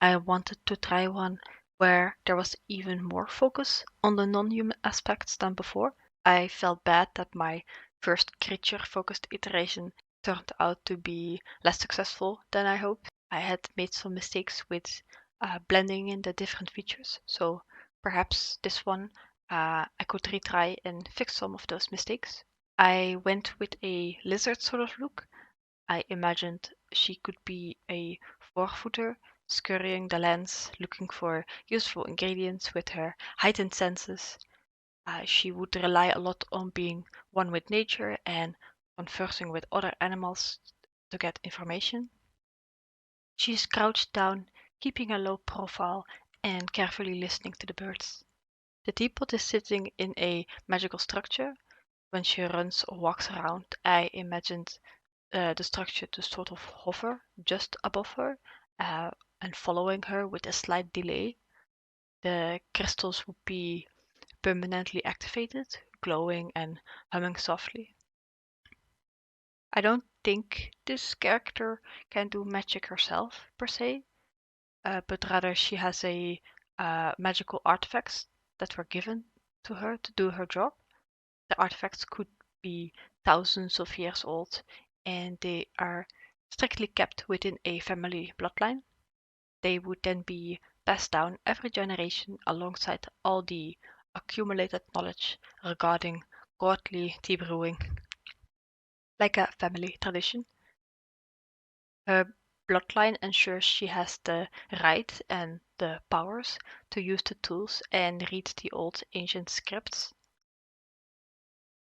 I wanted to try one where there was even more focus on the non-human aspects than before. I felt bad that my first creature-focused iteration turned out to be less successful than I hoped. I had made some mistakes with blending in the different features, so perhaps this one I could retry and fix some of those mistakes. I went with a lizard sort of look. I imagined she could be a four-footer, scurrying the lands, looking for useful ingredients with her heightened senses. She would rely a lot on being one with nature and conversing with other animals to get information. She's crouched down, keeping a low profile and carefully listening to the birds. The teapot is sitting in a magical structure. When she runs or walks around, I imagined the structure to sort of hover just above her and following her with a slight delay. The crystals would be permanently activated, glowing and humming softly. I don't think this character can do magic herself, per se, but rather she has a magical artifacts that were given to her to do her job. The artifacts could be thousands of years old, and they are strictly kept within a family bloodline. They would then be passed down every generation alongside all the accumulated knowledge regarding godly tea brewing, like a family tradition. Her bloodline ensures she has the right and the powers to use the tools and read the old ancient scripts.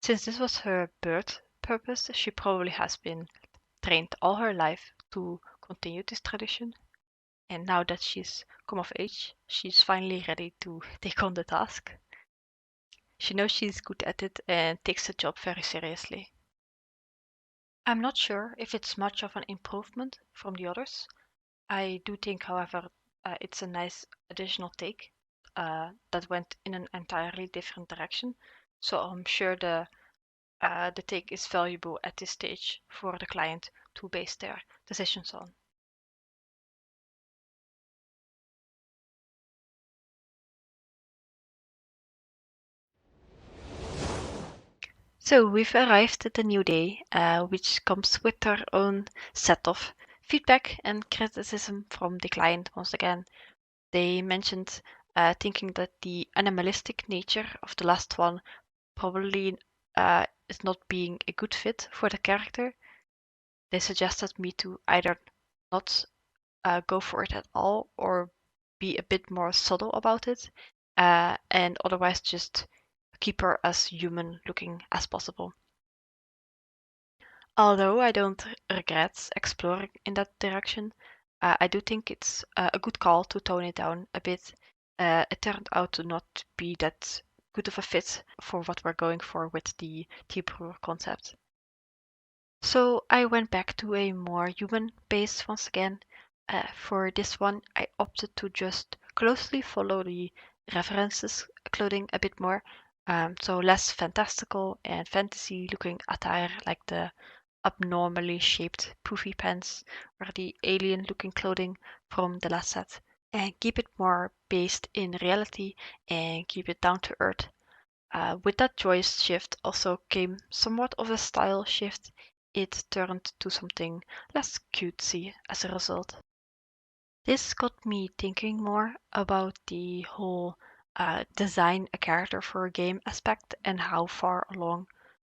Since this was her birth purpose, she probably has been trained all her life to continue this tradition. And now that she's come of age, she's finally ready to take on the task. She knows she's good at it and takes the job very seriously. I'm not sure if it's much of an improvement from the others. I do think, however, it's a nice additional take that went in an entirely different direction. So I'm sure the take is valuable at this stage for the client to base their decisions on. So we've arrived at a new day, which comes with their own set of feedback and criticism from the client once again. They mentioned thinking that the animalistic nature of the last one probably is not being a good fit for the character. They suggested me to either not go for it at all or be a bit more subtle about it, and otherwise just keep her as human looking as possible. Although I don't regret exploring in that direction, I do think it's a good call to tone it down a bit. It turned out to not be that good of a fit for what we're going for with the tea brewer concept. So I went back to a more human base once again. For this one, I opted to just closely follow the references clothing a bit more. So less fantastical and fantasy looking attire like the abnormally shaped poofy pants or the alien looking clothing from the last set. And keep it more based in reality and keep it down to earth. With that choice shift also came somewhat of a style shift. It turned to something less cutesy as a result. This got me thinking more about the whole design a character for a game aspect and how far along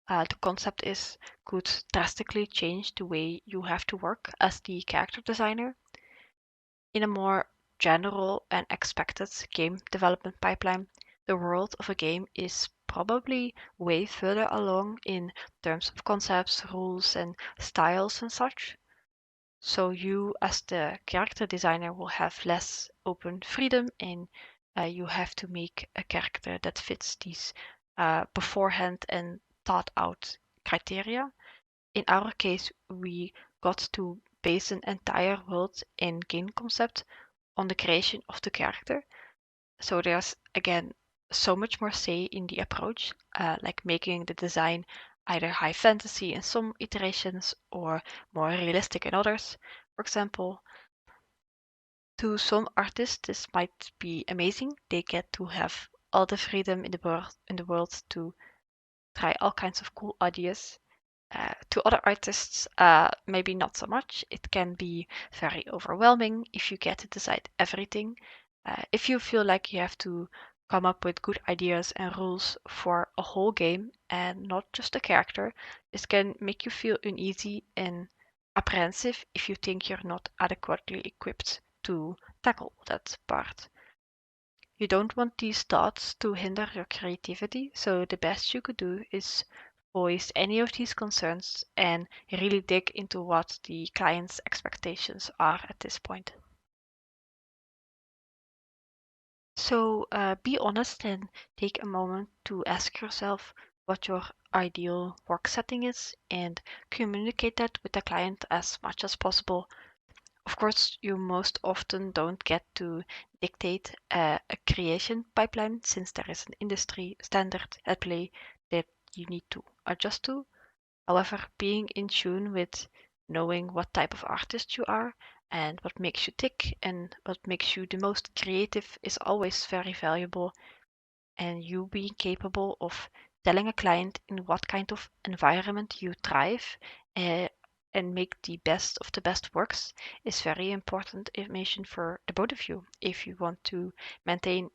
the concept is could drastically change the way you have to work as the character designer. In a more general and expected game development pipeline, the world of a game is probably way further along in terms of concepts, rules, and styles and such. So you, as the character designer, will have less open freedom and you have to make a character that fits these beforehand and thought out criteria. In our case, we got to base an entire world and game concept on the creation of the character. So there's again so much more say in the approach, like making the design either high fantasy in some iterations or more realistic in others, for example. To some artists, this might be amazing. They get to have all the freedom in the world to try all kinds of cool ideas. To other artists, maybe not so much. It can be very overwhelming if you get to decide everything. If you feel like you have to come up with good ideas and rules for a whole game and not just a character, this can make you feel uneasy and apprehensive if you think you're not adequately equipped to tackle that part. You don't want these thoughts to hinder your creativity, so the best you could do is voice any of these concerns and really dig into what the client's expectations are at this point. So be honest and take a moment to ask yourself what your ideal work setting is and communicate that with the client as much as possible. Of course, you most often don't get to dictate a creation pipeline since there is an industry standard at play that you need to adjust to. However, being in tune with knowing what type of artist you are and what makes you tick and what makes you the most creative is always very valuable. And you being capable of telling a client in what kind of environment you thrive uh, and make the best of the best works is very important information for the both of you if you want to maintain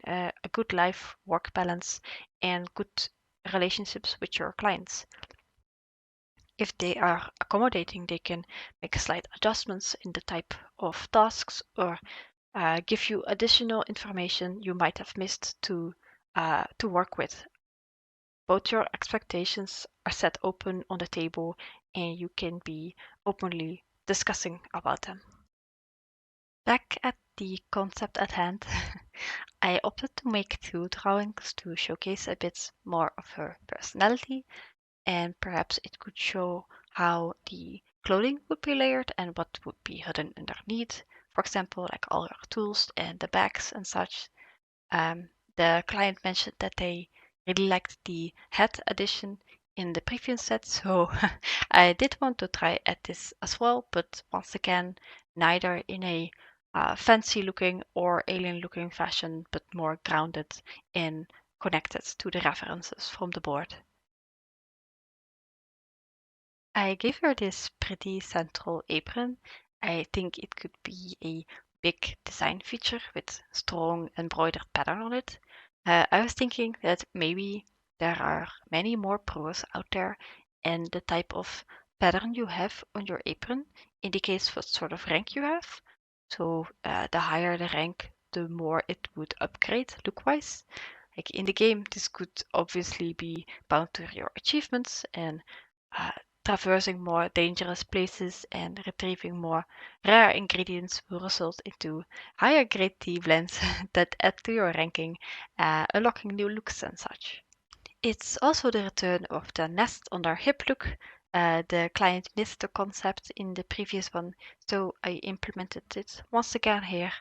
a good life work balance and good relationships with your clients. If they are accommodating, they can make slight adjustments in the type of tasks or give you additional information you might have missed to work with. Both your expectations are set open on the table and you can be openly discussing about them. Back at the concept at hand, I opted to make two drawings to showcase a bit more of her personality, and perhaps it could show how the clothing would be layered and what would be hidden underneath. For example, like all her tools and the bags and such. The client mentioned that they really liked the hat edition in the previous set, so I did want to try at this as well, but once again, neither in a fancy looking or alien looking fashion, but more grounded and connected to the references from the board. I gave her this pretty central apron. I think it could be a big design feature with strong embroidered pattern on it. I was thinking that maybe there are many more pros out there, and the type of pattern you have on your apron indicates what sort of rank you have. So the higher the rank, the more it would upgrade look-wise. Like in the game, this could obviously be bound to your achievements and uh, traversing more dangerous places and retrieving more rare ingredients will result into higher grade tea blends that add to your ranking, unlocking new looks and such. It's also the return of the nest on our hip look. The client missed the concept in the previous one, so I implemented it once again here.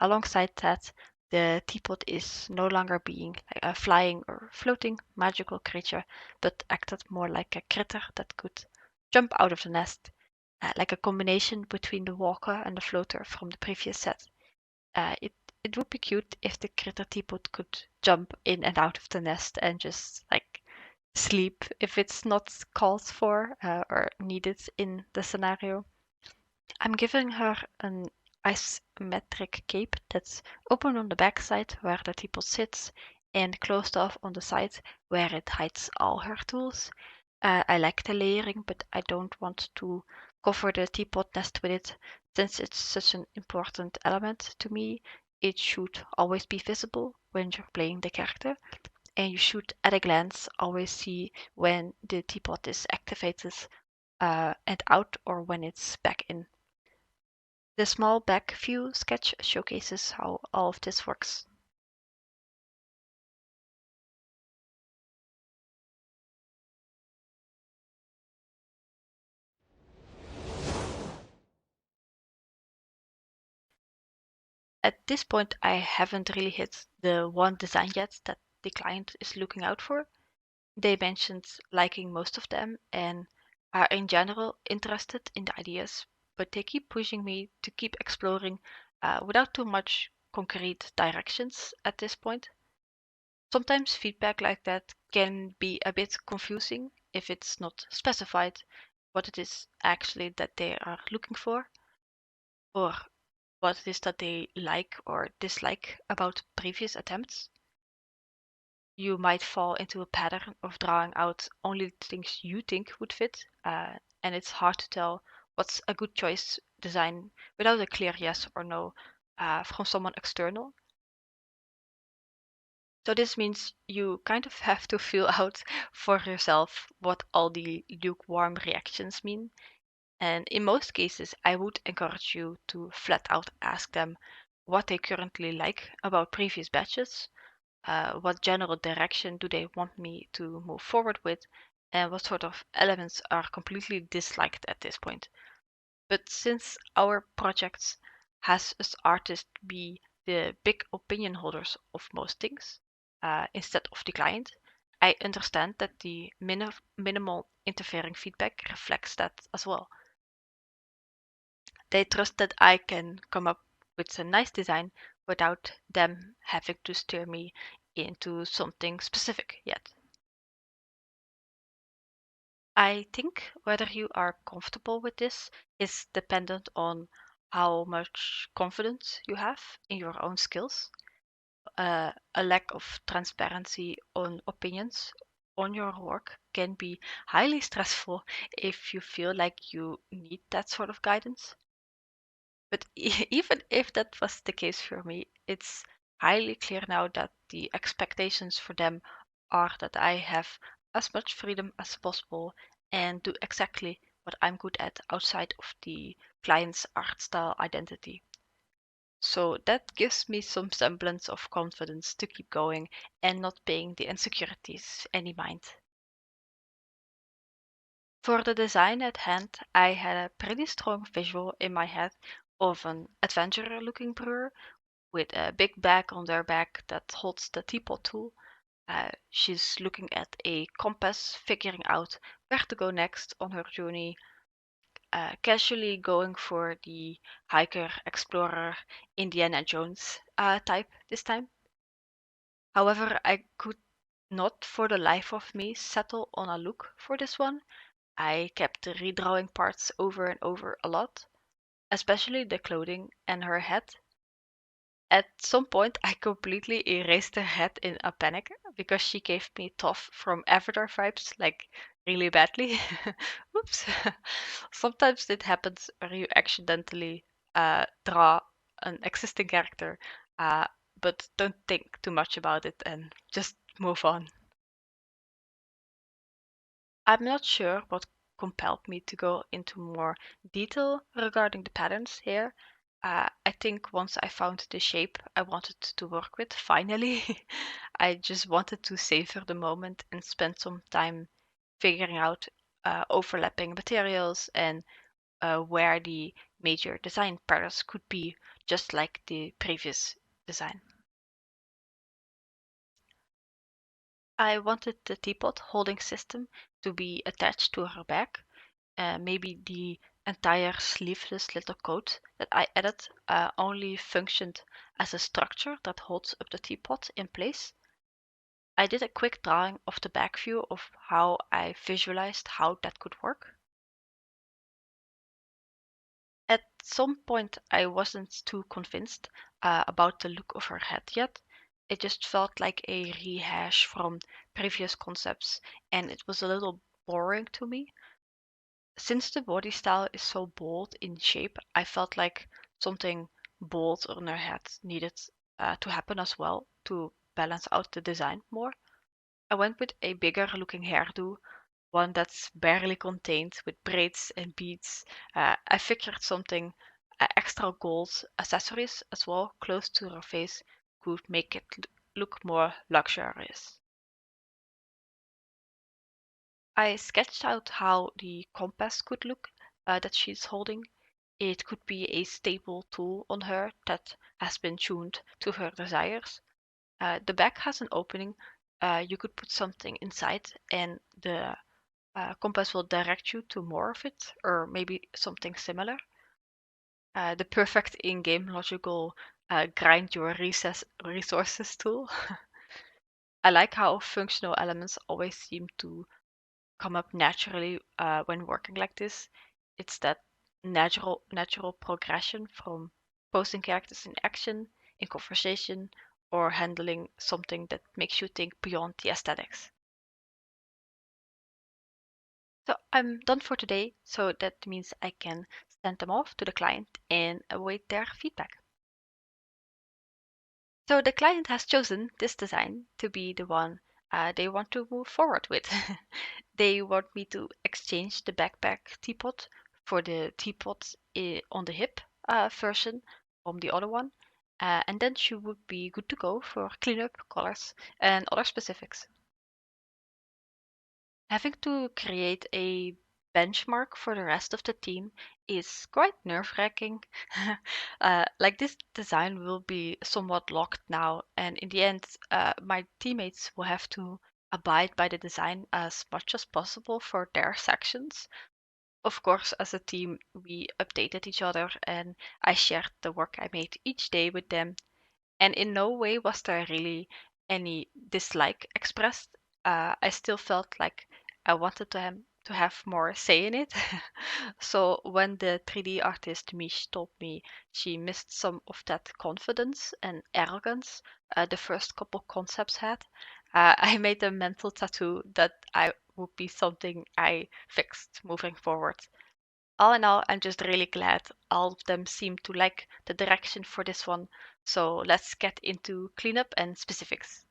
Alongside that, the teapot is no longer being a flying or floating magical creature, but acted more like a critter that could jump out of the nest, like a combination between the walker and the floater from the previous set. It would be cute if the critter teapot could jump in and out of the nest and just like sleep if it's not called for or needed in the scenario. I'm giving her an isometric cape that's open on the back side where the teapot sits and closed off on the side where it hides all her tools. I like the layering, but I don't want to cover the teapot nest with it since it's such an important element to me. It should always be visible when you're playing the character, and you should at a glance always see when the teapot is activated and out or when it's back in. The small back view sketch showcases how all of this works. At this point, I haven't really hit the one design yet that the client is looking out for. They mentioned liking most of them and are in general interested in the ideas, but they keep pushing me to keep exploring without too much concrete directions at this point. Sometimes feedback like that can be a bit confusing if it's not specified what it is actually that they are looking for, or what it is that they like or dislike about previous attempts. You might fall into a pattern of drawing out only the things you think would fit, and it's hard to tell what's a good choice design without a clear yes or no from someone external. So this means you kind of have to feel out for yourself what all the lukewarm reactions mean. And in most cases, I would encourage you to flat out ask them what they currently like about previous batches, what general direction do they want me to move forward with, and what sort of elements are completely disliked at this point. But since our projects has us artists be the big opinion holders of most things, instead of the client, I understand that the minimal interfering feedback reflects that as well. They trust that I can come up with a nice design without them having to steer me into something specific yet. I think whether you are comfortable with this is dependent on how much confidence you have in your own skills. A lack of transparency on opinions on your work can be highly stressful if you feel like you need that sort of guidance. But even if that was the case for me, it's highly clear now that the expectations for them are that I have as much freedom as possible and do exactly what I'm good at outside of the client's art style identity. So that gives me some semblance of confidence to keep going and not paying the insecurities any mind. For the design at hand, I had a pretty strong visual in my head of an adventurer-looking brewer with a big bag on their back that holds the teapot tool. She's looking at a compass, figuring out where to go next on her journey, casually going for the hiker, explorer, Indiana Jones type this time. However, I could not for the life of me settle on a look for this one. I kept redrawing parts over and over a lot, especially the clothing and her hat. At some point, I completely erased her head in a panic because she gave me Toph from Avatar vibes, like really badly. Oops. Sometimes it happens where you accidentally draw an existing character, uh, but don't think too much about it and just move on. I'm not sure what compelled me to go into more detail regarding the patterns here. I think once I found the shape I wanted to work with, finally, I just wanted to savor the moment and spend some time figuring out overlapping materials and where the major design patterns could be, just like the previous design. I wanted the teapot holding system to be attached to her back. Maybe the entire sleeveless little coat that I added only functioned as a structure that holds up the teapot in place. I did a quick drawing of the back view of how I visualized how that could work. At some point, I wasn't too convinced about the look of her head yet. It just felt like a rehash from previous concepts, and it was a little boring to me. Since the body style is so bold in shape, I felt like something bold on her head needed to happen as well to balance out the design more. I went with a bigger looking hairdo, one that's barely contained with braids and beads. I figured something extra gold accessories as well close to her face could make it look more luxurious. I sketched out how the compass could look that she's holding. It could be a staple tool on her that has been tuned to her desires. The back has an opening. You could put something inside, and the compass will direct you to more of it, or maybe something similar. The perfect in-game logical grind your resources tool. I like how functional elements always seem to come up naturally when working like this. It's that natural progression from posting characters in action, in conversation, or handling something that makes you think beyond the aesthetics. So I'm done for today, so that means I can send them off to the client and await their feedback. So the client has chosen this design to be the one they want to move forward with. They want me to exchange the backpack teapot for the teapot on the hip version from the other one. And then she would be good to go for cleanup, colors, and other specifics. Having to create a benchmark for the rest of the team is quite nerve-wracking. Like this design will be somewhat locked now, and in the end, my teammates will have to abide by the design as much as possible for their sections. Of course, as a team, we updated each other, and I shared the work I made each day with them, and in no way was there really any dislike expressed. I still felt like I wanted to have more say in it. So when the 3D artist Mish told me she missed some of that confidence and arrogance the first couple concepts had, I made a mental tattoo that I would be something I fixed moving forward. All in all, I'm just really glad all of them seem to like the direction for this one. So let's get into cleanup and specifics.